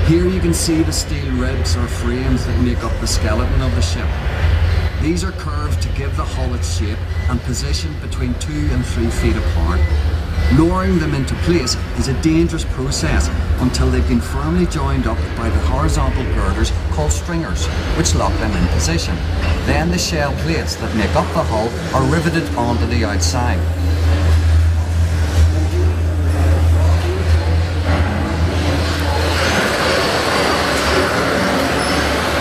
Here you can see the steel ribs or frames that make up the skeleton of the ship. These are curved to give the hull its shape and positioned between 2 and 3 feet apart. Lowering them into place is a dangerous process until they've been firmly joined up by the horizontal girders called stringers, which lock them in position. Then the shell plates that make up the hull are riveted onto the outside.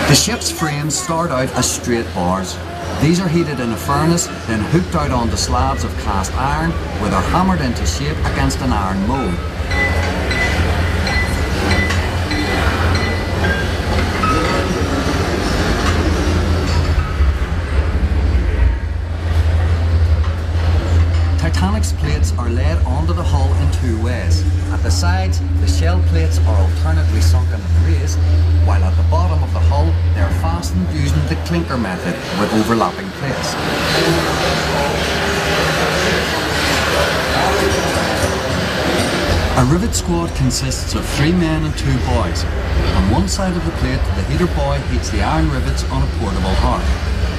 The ship's frames start out as straight bars. These are heated in a furnace, then hooked out onto slabs of cast iron, where they're hammered into shape against an iron mould. Titanic's plates are laid onto the hull in 2 ways. At the sides, the shell plates are alternately sunken and raised, while at the bottom of the hull, they are fastened using the clinker method with overlapping plates. A rivet squad consists of 3 men and 2 boys. On one side of the plate, the heater boy heats the iron rivets on a portable hearth.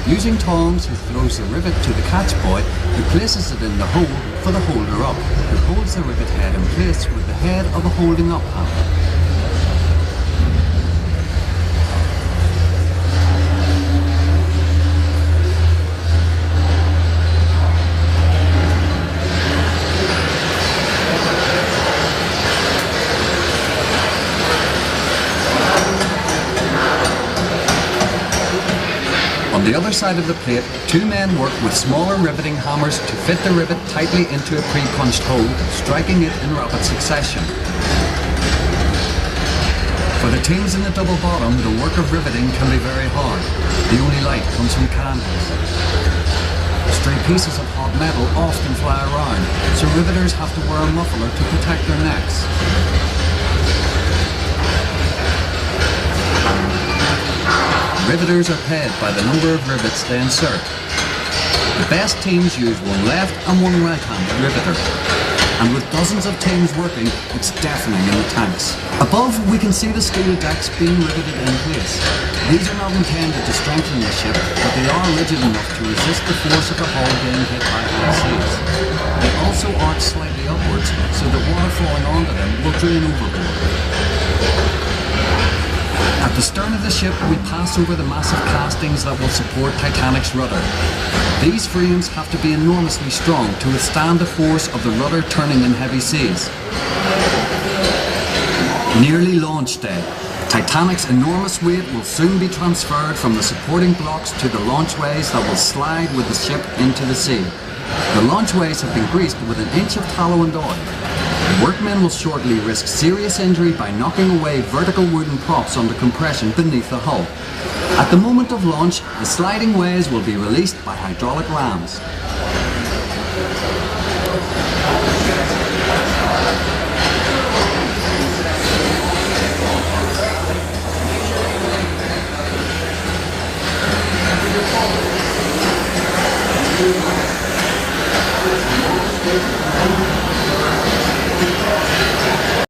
Using tongs, he throws the rivet to the catch boy, who places it in the hole for the holder up, who holds the rivet head in place with the head of a holding up handle. On the other side of the plate, 2 men work with smaller riveting hammers to fit the rivet tightly into a pre-punched hole, striking it in rapid succession. For the teams in the double bottom, the work of riveting can be very hard. The only light comes from candles. Stray pieces of hot metal often fly around, so riveters have to wear a muffler to protect their necks. Riveters are paid by the number of rivets they insert. The best teams use 1 left and 1 right-handed riveter. And with dozens of teams working, it's deafening in the tanks. Above, we can see the steel decks being riveted in place. These are not intended to strengthen the ship, but they are rigid enough to resist the force of the hull being hit by high seas. They also arch slightly upwards, so that water falling onto them will drain overboard. At the stern of the ship, we pass over the massive castings that will support Titanic's rudder. These frames have to be enormously strong to withstand the force of the rudder turning in heavy seas. Nearly launch day. Titanic's enormous weight will soon be transferred from the supporting blocks to the launchways that will slide with the ship into the sea. The launchways have been greased with an inch of tallow and oil. Workmen will shortly risk serious injury by knocking away vertical wooden props under compression beneath the hull. At the moment of launch, the sliding ways will be released by hydraulic rams.